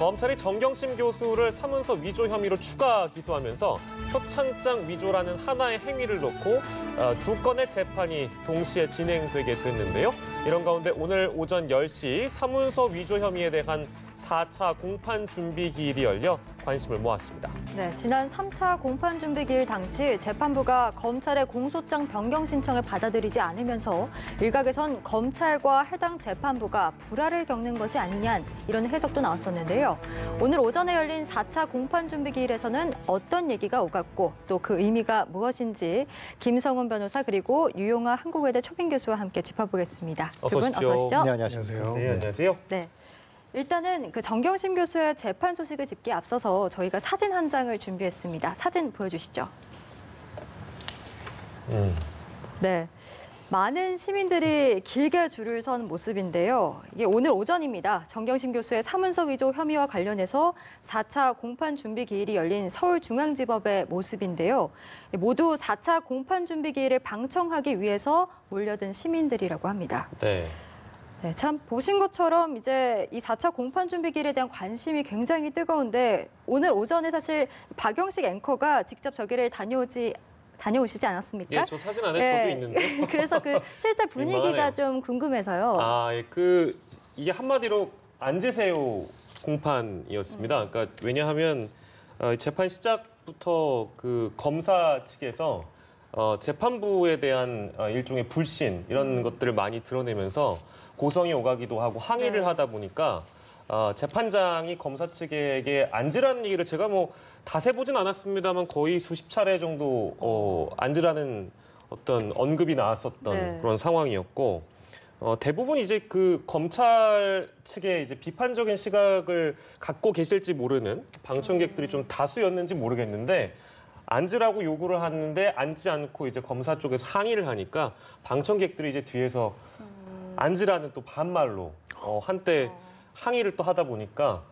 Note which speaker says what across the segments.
Speaker 1: 검찰이 정경심 교수를 사문서 위조 혐의로 추가 기소하면서 표창장 위조라는 하나의 행위를 놓고 두 건의 재판이 동시에 진행되게 됐는데요. 이런 가운데 오늘 오전 10시 사문서 위조 혐의에 대한 4차 공판 준비 기일이 열려 관심을 모았습니다.
Speaker 2: 네, 지난 3차 공판 준비 기일 당시 재판부가 검찰의 공소장 변경 신청을 받아들이지 않으면서 일각에선 검찰과 해당 재판부가 불화를 겪는 것이 아니냐 이런 해석도 나왔었는데요. 오늘 오전에 열린 4차 공판 준비 기일에서는 어떤 얘기가 오갔고 또 그 의미가 무엇인지 김성훈 변호사 그리고 유용하 한국외대 초빙 교수와 함께 짚어보겠습니다. 두 분 어서 오시죠.
Speaker 3: 네, 안녕하세요.
Speaker 1: 네, 안녕하세요.
Speaker 2: 네. 일단은 그 정경심 교수의 재판 소식을 짚기에 앞서서 저희가 사진 한 장을 준비했습니다. 사진 보여주시죠. 네. 많은 시민들이 길게 줄을 선 모습인데요. 이게 오늘 오전입니다. 정경심 교수의 사문서 위조 혐의와 관련해서 4차 공판 준비 기일이 열린 서울중앙지법의 모습인데요. 모두 4차 공판 준비 기일을 방청하기 위해서 몰려든 시민들이라고 합니다.
Speaker 1: 네.
Speaker 2: 네, 참 보신 것처럼 이제 이 4차 공판 준비 기일에 대한 관심이 굉장히 뜨거운데 오늘 오전에 사실 박영식 앵커가 직접 저기를 다녀오시지 않았습니까?
Speaker 1: 예, 저 사진 안에 저도 있는데.
Speaker 2: 그래서 그 실제 분위기가
Speaker 1: 민망하네요.
Speaker 2: 좀 궁금해서요.
Speaker 1: 예, 이게 한마디로 앉으세요 공판이었습니다. 그러니까 왜냐하면 재판 시작부터 그 검사 측에서 재판부에 대한 일종의 불신 이런 것들을 많이 드러내면서 고성이 오가기도 하고 항의를 하다 보니까 재판장이 검사 측에게 앉으라는 얘기를 제가 뭐 다 세보진 않았습니다만 거의 수십 차례 정도 앉으라는 어떤 언급이 나왔었던 그런 상황이었고 대부분 이제 그 검찰 측의 이제 비판적인 시각을 갖고 계실지 모르는 방청객들이 좀 다수였는지 모르겠는데 앉으라고 요구를 하는데 앉지 않고 이제 검사 쪽에서 항의를 하니까 방청객들이 이제 뒤에서 앉으라는 또 반말로 한때 항의를 또 하다 보니까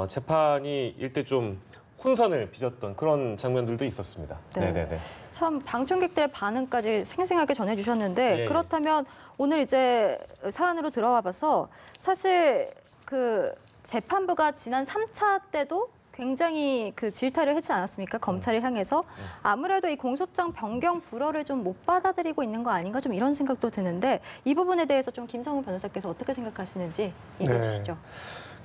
Speaker 1: 재판이 일대 좀 혼선을 빚었던 그런 장면들도 있었습니다.
Speaker 2: 네.
Speaker 1: 네네네.
Speaker 2: 참 방청객들의 반응까지 생생하게 전해주셨는데
Speaker 1: 예.
Speaker 2: 그렇다면 오늘 이제 사안으로 들어와 봐서 사실 그 재판부가 지난 3차 때도 굉장히 그 질타를 했지 않았습니까? 검찰을 향해서 아무래도 이 공소장 변경 불허를 좀 못 받아들이고 있는 거 아닌가 좀 이런 생각도 드는데 이 부분에 대해서 좀 김성훈 변호사께서 어떻게 생각하시는지 얘기해 주시죠.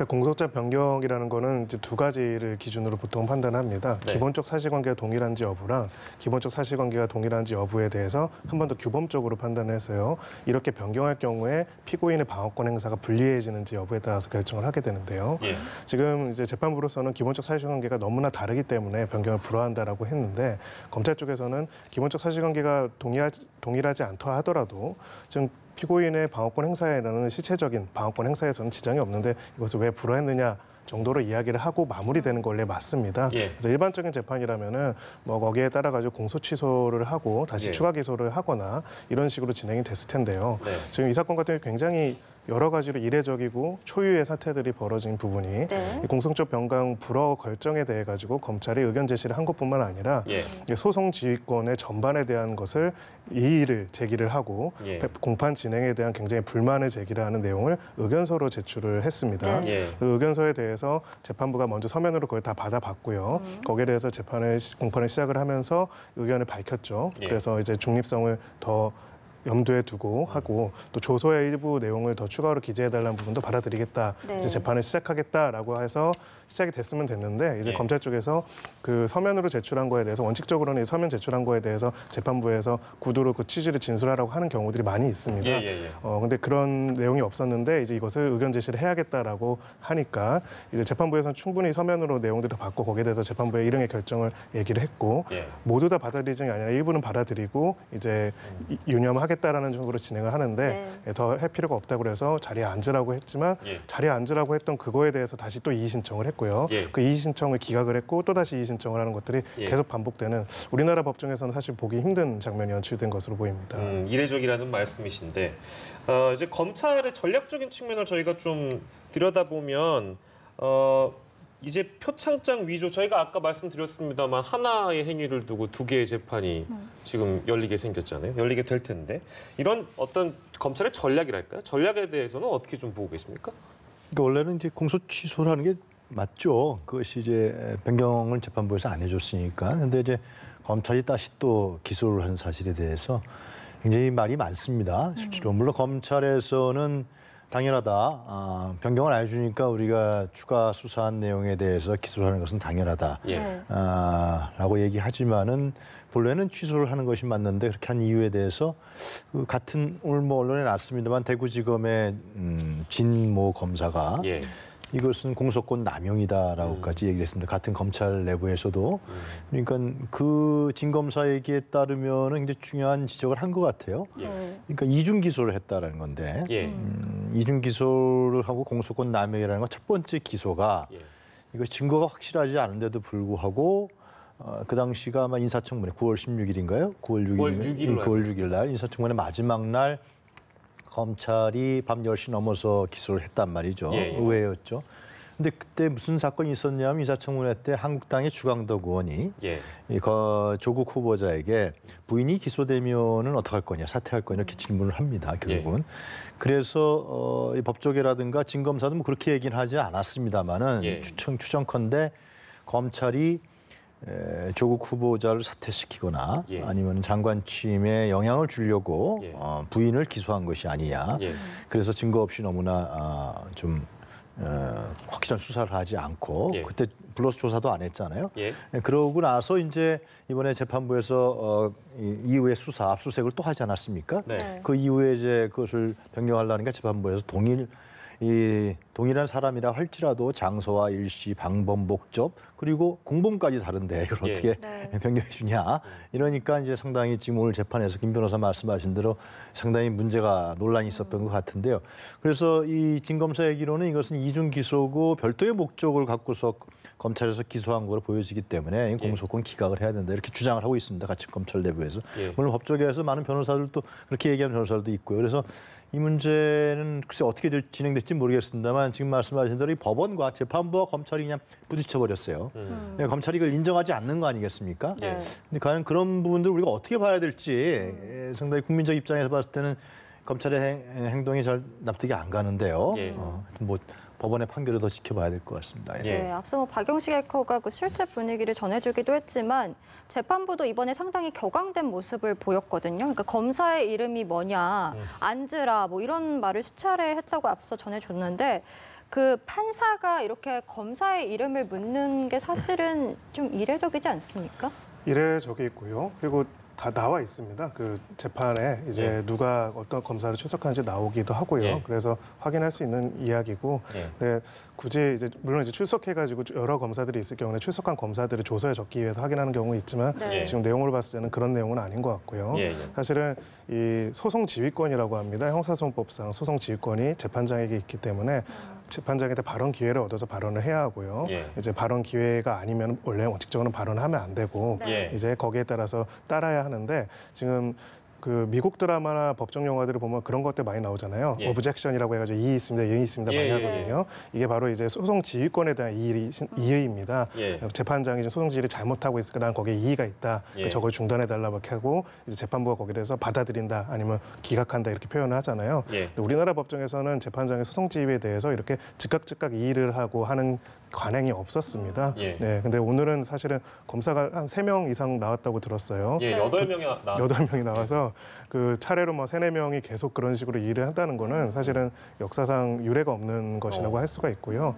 Speaker 3: 공소장 변경이라는 거는 이제 두 가지를 기준으로 보통 판단합니다.
Speaker 1: 네.
Speaker 3: 기본적 사실관계가 동일한지 여부랑 기본적 사실관계가 동일한지 여부에 대해서 한 번 더 규범적으로 판단을 해서요. 이렇게 변경할 경우에 피고인의 방어권 행사가 불리해지는지 여부에 따라서 결정을 하게 되는데요.
Speaker 1: 예.
Speaker 3: 지금 이제 재판부로서는 기본적 사실관계가 너무나 다르기 때문에 변경을 불허한다라고 했는데 검찰 쪽에서는 기본적 사실관계가 동일하지 않다 하더라도 지금 피고인의 방어권 행사에는 실체적인 방어권 행사에서는 지장이 없는데 이것을 왜 불허했느냐 정도로 이야기를 하고 마무리되는 거 원래 맞습니다.
Speaker 1: 예.
Speaker 3: 그래서 일반적인 재판이라면은 뭐 거기에 따라 가지고 공소 취소를 하고 다시
Speaker 1: 예.
Speaker 3: 추가 기소를 하거나 이런 식으로 진행이 됐을 텐데요.
Speaker 1: 네.
Speaker 3: 지금 이 사건 같은 경우 굉장히 여러 가지로 이례적이고 초유의 사태들이 벌어진 부분이
Speaker 2: 네.
Speaker 3: 이 공소장 변경 불허 결정에 대해 가지고 검찰이 의견 제시를 한 것뿐만 아니라
Speaker 1: 예.
Speaker 3: 소송 지휘권의 전반에 대한 것을 이의를 제기를 하고
Speaker 1: 예.
Speaker 3: 공판 진행에 대한 굉장히 불만을 제기를 하는 내용을 의견서로 제출을 했습니다.
Speaker 2: 네.
Speaker 1: 예.
Speaker 3: 그 의견서에 대해서 재판부가 먼저 서면으로 그걸 다 받아봤고요. 거기에 대해서 공판을 시작을 하면서 의견을 밝혔죠.
Speaker 1: 예.
Speaker 3: 그래서 이제 중립성을 더 염두에 두고 하고 또 조서의 일부 내용을 더 추가로 기재해달라는 부분도 받아들이겠다.
Speaker 2: 네.
Speaker 3: 이제 재판을 시작하겠다라고 해서 시작이 됐으면 됐는데 이제
Speaker 1: 예.
Speaker 3: 검찰 쪽에서 그 서면으로 제출한 거에 대해서 원칙적으로는 이 서면 제출한 거에 대해서 재판부에서 구두로 그 취지를 진술하라고 하는 경우들이 많이 있습니다.
Speaker 1: 예.
Speaker 3: 근데 그런 내용이 없었는데 이제 이것을 의견 제시를 해야겠다라고 하니까 이제 재판부에서는 충분히 서면으로 내용들을 받고 거기에 대해서 재판부의 일응의 결정을 얘기를 했고
Speaker 1: 예.
Speaker 3: 모두 다 받아들이지 아니라 일부는 받아들이고 이제 유념하겠다라는 쪽으로 진행을 하는데 더 할 필요가 없다고 그래서 자리에 앉으라고 했지만
Speaker 1: 예.
Speaker 3: 자리에 앉으라고 했던 그거에 대해서 다시 또 이의 신청을 했고요.
Speaker 1: 예.
Speaker 3: 그 이의 신청을 기각을 했고 또 다시 이의 신청을 하는 것들이
Speaker 1: 예.
Speaker 3: 계속 반복되는 우리나라 법정에서는 사실 보기 힘든 장면이 연출된 것으로 보입니다.
Speaker 1: 이례적이라는 말씀이신데 이제 검찰의 전략적인 측면을 저희가 좀 들여다보면 이제 표창장 위조 저희가 아까 말씀드렸습니다만 하나의 행위를 두고 두 개의 재판이 지금 열리게 생겼잖아요. 열리게 될 텐데 이런 어떤 검찰의 전략이랄까요? 전략에 대해서는 어떻게 좀 보고 계십니까?
Speaker 4: 그러니까 원래는 이제 공소 취소라는 게 맞죠. 그것이 이제 변경을 재판부에서 안 해줬으니까. 근데 이제 검찰이 다시 또 기소를 한 사실에 대해서 굉장히 말이 많습니다. 실제로 물론 검찰에서는 당연하다. 변경을 안 해주니까 우리가 추가 수사한 내용에 대해서 기소를 하는 것은 당연하다.
Speaker 1: 예.
Speaker 4: 라고 얘기하지만은 본래는 취소를 하는 것이 맞는데 그렇게 한 이유에 대해서 그 같은 오늘 뭐 언론에 났습니다만 대구지검의 진모 검사가
Speaker 1: 예.
Speaker 4: 이것은 공소권 남용이다라고까지 얘기를 했습니다. 같은 검찰 내부에서도. 그러니까 그 진 검사 얘기에 따르면은 굉장히 중요한 지적을 한 것 같아요.
Speaker 1: 예.
Speaker 4: 그러니까 이중 기소를 했다라는 건데
Speaker 1: 예.
Speaker 4: 이중 기소를 하고 공소권 남용이라는 건 첫 번째 기소가
Speaker 1: 예.
Speaker 4: 이거 증거가 확실하지 않은데도 불구하고 그 당시가 아마 인사청문회 9월 16일인가요? 9월 6일 날 인사청문회 마지막 날 검찰이 밤 10시 넘어서 기소를 했단 말이죠.
Speaker 1: 예, 예.
Speaker 4: 의외였죠. 근데 그때 무슨 사건이 있었냐면 인사청문회 때 한국당의 주광덕 의원이
Speaker 1: 예.
Speaker 4: 이 조국 후보자에게 부인이 기소되면은 어떡할 거냐, 사퇴할 거냐 이렇게 질문을 합니다. 결국은. 그래서 이 법조계라든가 진 검사도 뭐 그렇게 얘기는 하지 않았습니다만은
Speaker 1: 예.
Speaker 4: 추정컨대 검찰이 조국 후보자를 사퇴시키거나
Speaker 1: 예.
Speaker 4: 아니면 장관 취임에 영향을 주려고
Speaker 1: 예.
Speaker 4: 부인을 기소한 것이 아니냐.
Speaker 1: 예.
Speaker 4: 그래서 증거 없이 너무나 좀 확실한 수사를 하지 않고
Speaker 1: 예.
Speaker 4: 그때 불러서 조사도 안 했잖아요.
Speaker 1: 예.
Speaker 4: 그러고 나서 이제 이번에 재판부에서 이후에 수사 압수수색을 또 하지 않았습니까?
Speaker 1: 네.
Speaker 4: 그 이후에 이제 그것을 변경하려니까 재판부에서 동일한 사람이라 할지라도 장소와 일시, 방법, 목적 그리고 공범까지 다른데 이걸
Speaker 1: 예.
Speaker 4: 어떻게
Speaker 2: 네.
Speaker 4: 변경해 주냐. 이러니까 이제 상당히 지금 오늘 재판에서 김 변호사 말씀하신 대로 상당히 문제가 논란이 있었던 것 같은데요. 그래서 이 진 검사 얘기로는 이것은 이중 기소고 별도의 목적을 갖고서 검찰에서 기소한 걸로 보여지기 때문에 이 공소권 기각을 해야 된다 이렇게 주장을 하고 있습니다. 같이 검찰 내부에서.
Speaker 1: 예.
Speaker 4: 물론 법조계에서 많은 변호사들도 그렇게 얘기하는 변호사들도 있고요. 그래서 이 문제는 글쎄 어떻게 진행될지 모르겠습니다만 지금 말씀하신 대로 이 법원과 재판부와 검찰이 그냥 부딪혀 버렸어요. 검찰이 이걸 인정하지 않는 거 아니겠습니까?
Speaker 2: 네.
Speaker 4: 근데 과연 그런 부분들 우리가 어떻게 봐야 될지 상당히 국민적 입장에서 봤을 때는 검찰의 행동이 잘 납득이 안 가는데요.
Speaker 1: 예.
Speaker 4: 하여튼 뭐 법원의 판결을 더 지켜봐야 될 것 같습니다.
Speaker 1: 예.
Speaker 2: 네, 앞서 뭐 박영식 에커가 그 실제 분위기를 전해주기도 했지만 재판부도 이번에 상당히 격앙된 모습을 보였거든요. 그러니까 검사의 이름이 뭐냐, 앉으라 뭐 이런 말을 수차례 했다고 앞서 전해줬는데 그 판사가 이렇게 검사의 이름을 묻는 게 사실은 좀 이례적이지 않습니까?
Speaker 3: 이례적이고요. 그리고 다 나와 있습니다. 그 재판에 이제
Speaker 1: 예.
Speaker 3: 누가 어떤 검사를 출석하는지 나오기도 하고요.
Speaker 1: 예.
Speaker 3: 그래서 확인할 수 있는 이야기고,
Speaker 1: 예.
Speaker 3: 네, 굳이 이제 물론 이제 출석해가지고 여러 검사들이 있을 경우에 출석한 검사들을 조서에 적기 위해서 확인하는 경우가 있지만
Speaker 2: 네.
Speaker 3: 지금 내용으로 봤을 때는 그런 내용은 아닌 것 같고요.
Speaker 1: 예. 예.
Speaker 3: 사실은 이 소송 지휘권이라고 합니다. 형사소송법상 소송 지휘권이 재판장에게 있기 때문에 재판장한테 발언 기회를 얻어서 발언을 해야 하고요.
Speaker 1: 예.
Speaker 3: 이제 발언 기회가 아니면 원래 원칙적으로는 발언하면 안 되고
Speaker 1: 예.
Speaker 3: 이제 거기에 따라서 따라야 하는데 지금 그 미국 드라마나 법정 영화들을 보면 그런 것들 많이 나오잖아요.
Speaker 1: 예.
Speaker 3: 오브젝션이라고 해가지고 이의 있습니다, 이의 있습니다 많이
Speaker 1: 예, 예,
Speaker 3: 하거든요. 이게 바로 이제 소송 지휘권에 대한 이의입니다.
Speaker 1: 예.
Speaker 3: 재판장이 지금 소송 지휘를 잘못하고 있으니까 난 거기에 이의가 있다.
Speaker 1: 예.
Speaker 3: 저걸 중단해달라 이렇게 하고 이제 재판부가 거기에 대해서 받아들인다 아니면 기각한다 이렇게 표현을 하잖아요.
Speaker 1: 예.
Speaker 3: 근데 우리나라 법정에서는 재판장의 소송 지휘에 대해서 이렇게 즉각 이의를 하고 하는 관행이 없었습니다.
Speaker 1: 예.
Speaker 3: 네, 근데 오늘은 사실은 검사가 한 3명 이상 나왔다고 들었어요.
Speaker 1: 예. 8명이 나왔어요.
Speaker 3: 8명이 나와서 그 차례로 뭐 3-4명이 계속 그런 식으로 일을 한다는 거는 사실은 역사상 유례가 없는 것이라고 할 수가 있고요.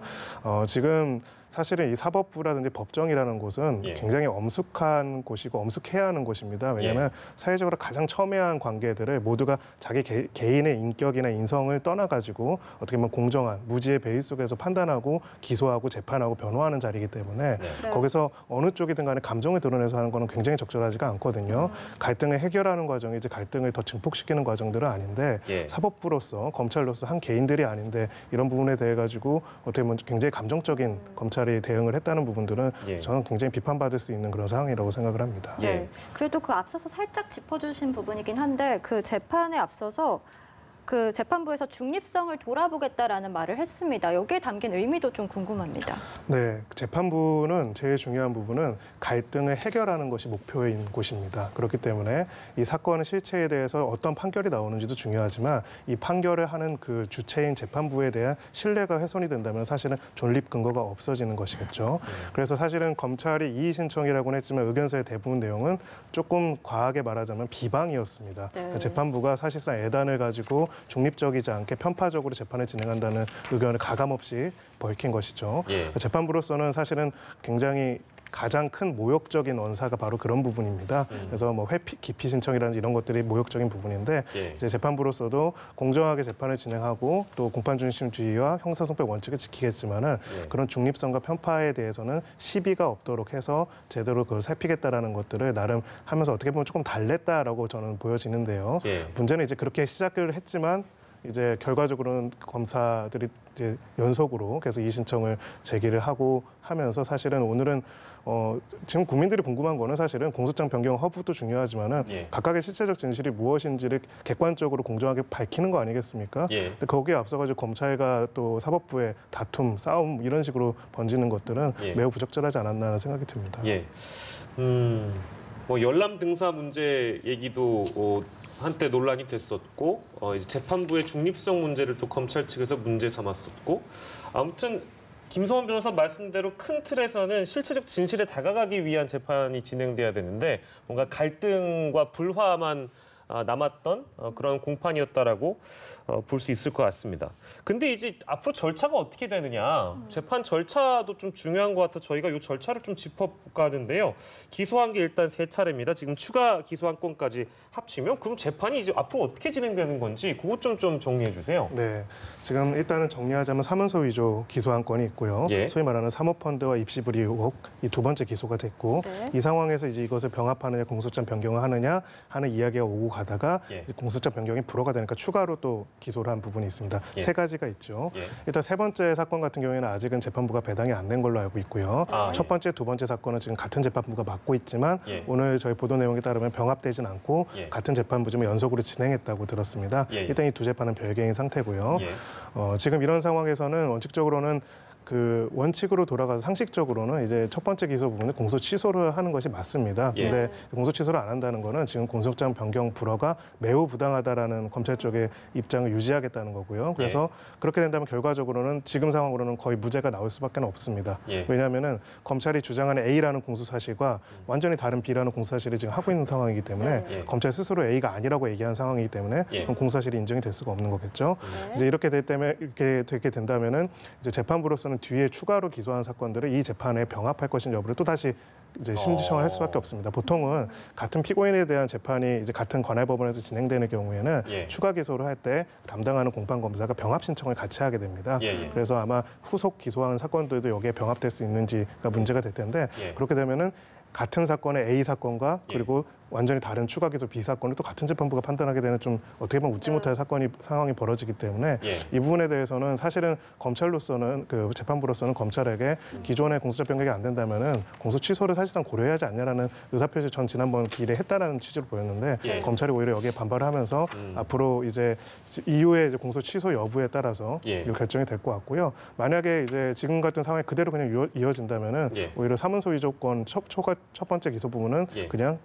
Speaker 3: 지금 사실은 이 사법부라든지 법정이라는 곳은
Speaker 1: 예.
Speaker 3: 굉장히 엄숙한 곳이고 엄숙해야 하는 곳입니다. 왜냐하면 사회적으로 가장 첨예한 관계들을 모두가 자기 개인의 인격이나 인성을 떠나가지고 어떻게 보면 공정한 무지의 베일 속에서 판단하고 기소하고 재판하고 변호하는 자리이기 때문에
Speaker 2: 네.
Speaker 3: 거기서 어느 쪽이든 간에 감정을 드러내서 하는 거는 굉장히 적절하지가 않거든요. 갈등을 해결하는 과정이 이제 갈등을 더 증폭시키는 과정들은 아닌데
Speaker 1: 예.
Speaker 3: 사법부로서 검찰로서 한 개인들이 아닌데 이런 부분에 대해 가지고 어떻게 보면 굉장히 감정적인 검찰이 대응을 했다는 부분들은
Speaker 1: 예.
Speaker 3: 저는 굉장히 비판받을 수 있는 그런 상황이라고 생각을 합니다.
Speaker 1: 예.
Speaker 2: 네. 그래도 그 앞서서 살짝 짚어주신 부분이긴 한데 그 재판에 앞서서 그 재판부에서 중립성을 돌아보겠다라는 말을 했습니다. 여기에 담긴 의미도 좀 궁금합니다.
Speaker 3: 네, 재판부는 제일 중요한 부분은 갈등을 해결하는 것이 목표인 곳입니다. 그렇기 때문에 이 사건의 실체에 대해서 어떤 판결이 나오는지도 중요하지만 이 판결을 하는 그 주체인 재판부에 대한 신뢰가 훼손이 된다면 사실은 존립 근거가 없어지는 것이겠죠. 그래서 사실은 검찰이 이의 신청이라고는 했지만 의견서의 대부분 내용은 조금 과하게 말하자면 비방이었습니다. 그러니까 재판부가 사실상 애단을 가지고 중립적이지 않게 편파적으로 재판을 진행한다는 의견을 가감없이 밝힌 것이죠. 재판부로서는 사실은 굉장히 가장 큰 모욕적인 언사가 바로 그런 부분입니다. 그래서 뭐 회피, 기피 신청이라든지 이런 것들이 모욕적인 부분인데 이제 재판부로서도 공정하게 재판을 진행하고 또 공판 중심주의와 형사소송법 원칙을 지키겠지만은 그런 중립성과 편파에 대해서는 시비가 없도록 해서 제대로 그걸 살피겠다라는 것들을 나름 하면서 어떻게 보면 조금 달랬다라고 저는 보여지는데요. 문제는 이제 그렇게 시작을 했지만 이제 결과적으로는 검사들이 이제 연속으로 계속 이의 신청을 제기를 하고 하면서 사실은 오늘은 지금 국민들이 궁금한 거는 사실은 공소장 변경 허브도 중요하지만은 각각의 실체적 진실이 무엇인지를 객관적으로 공정하게 밝히는 거 아니겠습니까? 근데 거기에 앞서가지고 검찰과 또 사법부의 다툼, 싸움 이런 식으로 번지는 것들은 매우 부적절하지 않았나 하는 생각이 듭니다.
Speaker 1: 뭐 열람 등사 문제 얘기도 한때 논란이 됐었고 이제 재판부의 중립성 문제를 또 검찰 측에서 문제 삼았었고 아무튼 김성원 변호사 말씀대로 큰 틀에서는 실체적 진실에 다가가기 위한 재판이 진행돼야 되는데 뭔가 갈등과 불화만 남았던 그런 공판이었다라고 볼 수 있을 것 같습니다. 근데 이제 앞으로 절차가 어떻게 되느냐, 재판 절차도 좀 중요한 것 같아 저희가 이 절차를 좀 짚어볼까 하는데요. 기소한 게 일단 3차례입니다. 지금 추가 기소한 건까지 합치면 그럼 재판이 이제 앞으로 어떻게 진행되는 건지 그것 좀 정리해 주세요.
Speaker 3: 네, 지금 일단은 정리하자면 사문서 위조 기소한 건이 있고요. 소위 말하는 사모펀드와 입시불이 의혹 이 두 번째 기소가 됐고 이 상황에서 이제 이것을 병합하느냐 공소장 변경을 하느냐 하는 이야기가 오고 가다가 공소장 변경이 불허가 되니까 추가로 또 기소를 한 부분이 있습니다. 3가지가 있죠. 일단 3번째 사건 같은 경우에는 아직은 재판부가 배당이 안 된 걸로 알고 있고요. 첫 번째, 두 번째 사건은 지금 같은 재판부가 맡고 있지만 오늘 저희 보도 내용에 따르면 병합되진 않고 같은 재판부지만 연속으로 진행했다고 들었습니다. 일단 이 두 재판은 별개인 상태고요. 지금 이런 상황에서는 원칙적으로는 그 원칙으로 돌아가서 상식적으로는 이제 첫 번째 기소 부분은 공소 취소를 하는 것이 맞습니다. 근데 공소 취소를 안 한다는 거는 지금 공소장 변경 불허가 매우 부당하다라는 검찰 쪽의 입장을 유지하겠다는 거고요. 그래서 그렇게 된다면 결과적으로는 지금 상황으로는 거의 무죄가 나올 수밖에 없습니다. 왜냐하면은 검찰이 주장하는 A라는 공소 사실과 완전히 다른 B라는 공소 사실을 지금 하고 있는 상황이기 때문에 검찰 스스로 A가 아니라고 얘기한 상황이기 때문에 그럼 공소 사실이 인정이 될 수가 없는 거겠죠. 이제 이렇게 되게 된다면은 이제 재판부로서는 뒤에 추가로 기소한 사건들을 이 재판에 병합할 것인 여부를 또 다시 이제 심지청을 할 수밖에 없습니다. 보통은 같은 피고인에 대한 재판이 이제 같은 관할 법원에서 진행되는 경우에는 추가 기소를 할 때 담당하는 공판 검사가 병합 신청을 같이 하게 됩니다. 그래서 아마 후속 기소한 사건들도 여기에 병합될 수 있는지가 문제가 될 텐데 그렇게 되면은 같은 사건의 A 사건과 그리고 완전히 다른 추가 기소 B 사건을 또 같은 재판부가 판단하게 되는 좀 어떻게 보면 웃지 못할 상황이 벌어지기 때문에 이 부분에 대해서는 사실은 검찰로서는 그 재판부로서는 검찰에게 기존의 공소장 변경이 안 된다면은 공소 취소를 사실상 고려해야 하지 않냐라는 의사표시 전 지난번 기일에 했다라는 취지로 보였는데 검찰이 오히려 여기에 반발을 하면서 앞으로 이제 이후에 이제 공소 취소 여부에 따라서 이거 결정이 될 것 같고요. 만약에 이제 지금 같은 상황이 그대로 그냥 이어진다면은 오히려 사문서 위조건 첫 번째 기소 부분은 그냥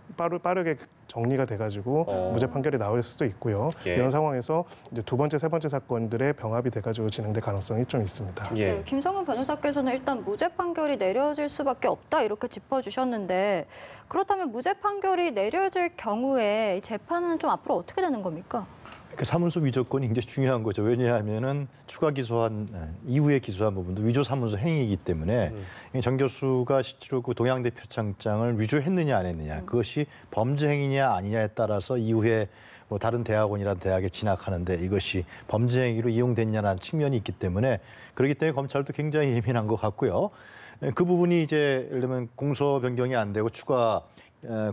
Speaker 3: 빠르게 정리가 돼가지고 무죄 판결이 나올 수도 있고요. 이런 상황에서 이제 두 번째, 세 번째 사건들의 병합이 돼가지고 진행될 가능성이 좀 있습니다.
Speaker 2: 네, 김성훈 변호사께서는 일단 무죄 판결이 내려질 수밖에 없다 이렇게 짚어주셨는데 그렇다면 무죄 판결이 내려질 경우에 이 재판은 좀 앞으로 어떻게 되는 겁니까?
Speaker 4: 그 사문서 위조건이 굉장히 중요한 거죠. 왜냐하면은 추가 기소한 이후에 기소한 부분도 위조 사문서 행위이기 때문에 정 교수가 실제로 그 동양대 표창장을 위조했느냐 안 했느냐 그것이 범죄 행위냐 아니냐에 따라서 이후에 뭐 다른 대학원이란 대학에 진학하는데 이것이 범죄 행위로 이용됐냐는 측면이 있기 때문에 그렇기 때문에 검찰도 굉장히 예민한 것 같고요. 그 부분이 이제 예를 들면 공소 변경이 안 되고 추가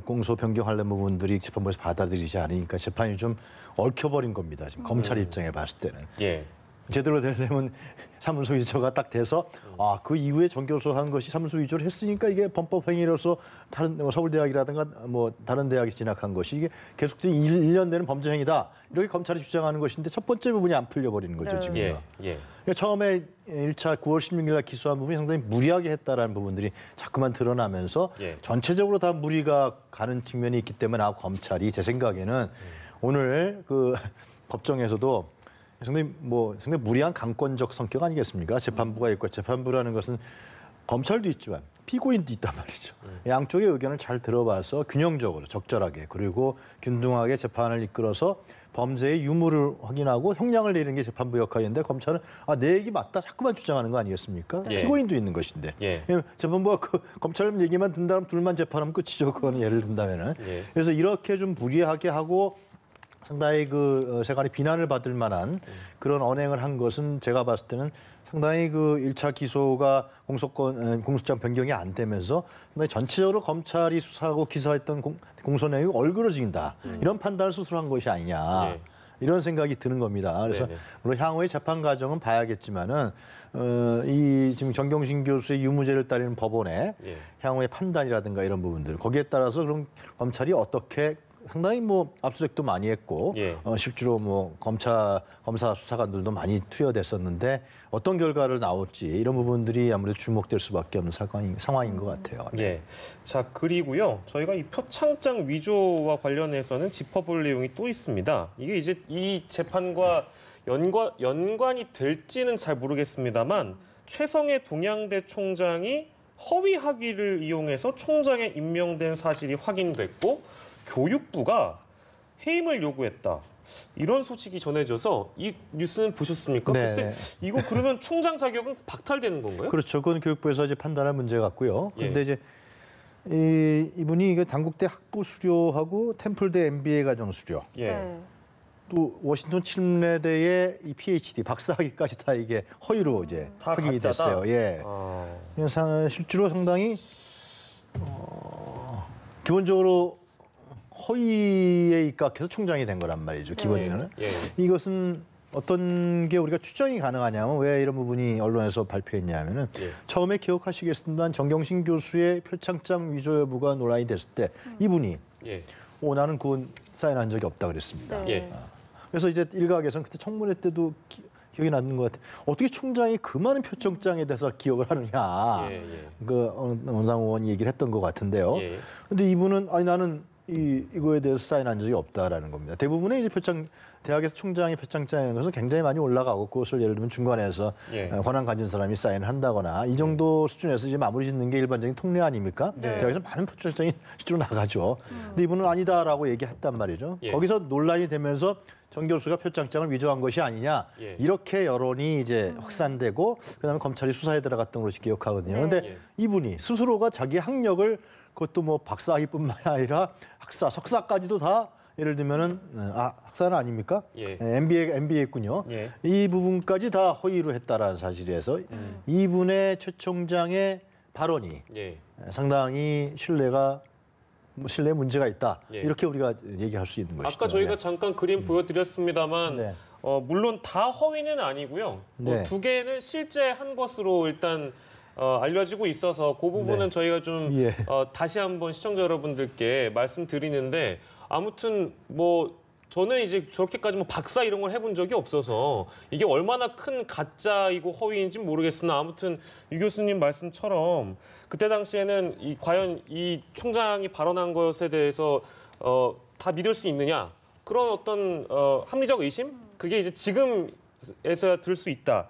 Speaker 4: 공소 변경하려는 부분들이 재판부에서 받아들이지 않으니까 재판이 좀 얽혀버린 겁니다. 지금 검찰 입장에 봤을 때는. 제대로 되려면 사문서 위조가 딱 돼서 그 이후에 전교수 한 것이 사문서 위조를 했으니까 이게 범법 행위로서 다른 서울대학이라든가 뭐 다른 대학에 진학한 것이 이게 계속적인 1년 되는 범죄 행위다. 이렇게 검찰이 주장하는 것인데 첫 번째 부분이 안 풀려버리는 거죠, 지금.
Speaker 1: 예.
Speaker 4: 그러니까 처음에 1차 9월 16일 날 기소한 부분이 상당히 무리하게 했다라는 부분들이 자꾸만 드러나면서
Speaker 1: 예.
Speaker 4: 전체적으로 다 무리가 가는 측면이 있기 때문에 검찰이 제 생각에는 오늘 그 법정에서도 상당히 무리한 강권적 성격 아니겠습니까? 재판부가 있고 재판부라는 것은 검찰도 있지만 피고인도 있단 말이죠. 양쪽의 의견을 잘 들어봐서 균형적으로 적절하게 그리고 균등하게 재판을 이끌어서 범죄의 유무를 확인하고 형량을 내리는 게 재판부 역할인데 검찰은 내 얘기 맞다 자꾸만 주장하는 거 아니겠습니까?
Speaker 1: 예.
Speaker 4: 피고인도 있는 것인데 재판부가 재판부가 그 얘기만 든다면 둘만 재판하면 끝이죠. 그거는 예를 든다면은. 그래서 이렇게 좀 무리하게 하고 상당히 그 세간의 비난을 받을 만한 그런 언행을 한 것은 제가 봤을 때는 상당히 그 1차 기소가 공소장 변경이 안 되면서 상당히 전체적으로 검찰이 수사하고 기소했던 공소 내용이 얼그러진다. 이런 판단을 스스로 한 것이 아니냐. 이런 생각이 드는 겁니다. 그래서 물론 향후의 재판 과정은 봐야겠지만은 이 지금 정경심 교수의 유무죄를 따르는 법원의 향후의 판단이라든가 이런 부분들 거기에 따라서 그럼 검찰이 어떻게 상당히 압수수색도 많이 했고 실제로 검사 수사관들도 많이 투여됐었는데 어떤 결과를 나올지 이런 부분들이 아무래도 주목될 수밖에 없는 상황인 것 같아요.
Speaker 1: 예. 자, 그리고요. 저희가 이 표창장 위조와 관련해서는 짚어볼 내용이 또 있습니다. 이게 이제 이 재판과 연관이 될지는 잘 모르겠습니다만 최성해 동양대 총장이 허위 학위를 이용해서 총장에 임명된 사실이 확인됐고 교육부가 해임을 요구했다. 이런 소식이 전해져서 이 뉴스는 보셨습니까?
Speaker 4: 네.
Speaker 1: 글쎄, 이거 그러면 총장 자격은 박탈되는 건가요?
Speaker 4: 그렇죠. 그건 교육부에서 이제 판단할 문제 같고요. 그런데 이제 이분이 단국대 학부 수료하고 템플대 MBA 과정 수료. 또 워싱턴 침례대의 이 PhD 박사학위까지 다 이게 허위로 이제
Speaker 1: 다
Speaker 4: 확인이
Speaker 1: 가짜다?
Speaker 4: 됐어요. 실제로 상당히 기본적으로 허위에 입각해서 총장이 된 거란 말이죠. 기본적으로는. 이것은 어떤 게 우리가 추정이 가능하냐면 왜 이런 부분이 언론에서 발표했냐면은 처음에 기억하시겠습니다만 정경심 교수의 표창장 위조 여부가 논란이 됐을 때 이분이 나는 그건 사인한 적이 없다 그랬습니다. 그래서 이제 일각에서는 그때 청문회 때도 기억이 나는 것 같아요. 어떻게 총장이 그 많은 표창장에 대해서 기억을 하느냐. 그 원당 의원이 얘기를 했던 것 같은데요. 근데 이분은 나는 이거에 대해서 사인한 적이 없다라는 겁니다. 대부분의 이제 대학에서 총장이 표창장이라는 것은 굉장히 많이 올라가고 그것을 예를 들면 중간에서 권한 가진 사람이 사인을 한다거나 이 정도 수준에서 이제 마무리 짓는 게 일반적인 통례 아닙니까? 대학에서 많은 표창장이 실제로 나가죠. 근데 이분은 아니다라고 얘기했단 말이죠. 거기서 논란이 되면서 정 교수가 표창장을 위조한 것이 아니냐 이렇게 여론이 이제 확산되고 그다음에 검찰이 수사에 들어갔던 것으로 기억하거든요. 그런데 이분이 스스로가 자기 학력을 그것도 박사학위뿐만 아니라 학사, 석사까지도 다 예를 들면은 학사는 아닙니까? MBA군요. 이 부분까지 다 허위로 했다라는 사실에서 이분의 최 총장의 발언이 상당히 신뢰에 문제가 있다. 이렇게 우리가 얘기할 수 있는 것이죠.
Speaker 1: 아까 저희가 잠깐 그림 보여드렸습니다만 물론 다 허위는 아니고요. 두 개는 실제 한 것으로 일단 알려지고 있어서 그 부분은 저희가 좀 다시 한번 시청자 여러분들께 말씀드리는데 아무튼 저는 이제 저렇게까지 박사 이런 걸 해본 적이 없어서 이게 얼마나 큰 가짜이고 허위인지 모르겠으나 아무튼 유 교수님 말씀처럼 그때 당시에는 과연 이 총장이 발언한 것에 대해서 다 믿을 수 있느냐 그런 어떤 합리적 의심 그게 이제 지금에서야 들 수 있다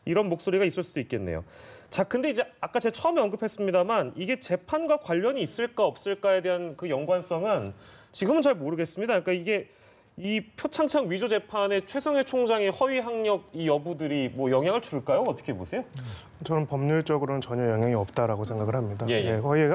Speaker 1: 이런 목소리가 있을 수도 있겠네요. 자, 근데 이제 아까 제가 처음에 언급했습니다만 이게 재판과 관련이 있을까 없을까에 대한 그 연관성은 지금은 잘 모르겠습니다. 그러니까 이게 이 표창장 위조 재판에 최성해 총장의 허위 학력 이 여부들이 영향을 줄까요? 어떻게 보세요?
Speaker 3: 저는 법률적으로는 전혀 영향이 없다라고 생각을 합니다.
Speaker 1: 예, 예.
Speaker 3: 거의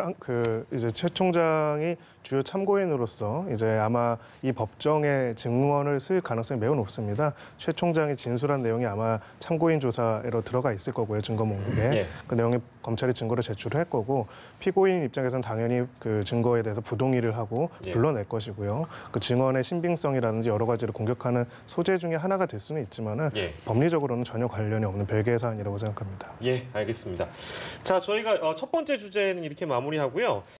Speaker 3: 이제 최 총장이 주요 참고인으로서 이제 아마 이 법정에 증언을 쓸 가능성이 매우 높습니다. 최 총장이 진술한 내용이 아마 참고인 조사로 들어가 있을 거고요, 증거 목록에.
Speaker 1: 예.
Speaker 3: 그 내용에 검찰이 증거를 제출을 할 거고 피고인 입장에서는 당연히 그 증거에 대해서 부동의를 하고
Speaker 1: 예.
Speaker 3: 불러낼 것이고요. 그 증언의 신빙성이라든지 여러 가지를 공격하는 소재 중에 하나가 될 수는 있지만은
Speaker 1: 예.
Speaker 3: 법리적으로는 전혀 관련이 없는 별개의 사안이라고 생각합니다.
Speaker 1: 예, 알겠습니다. 자, 저희가 첫 번째 주제는 이렇게 마무리하고요.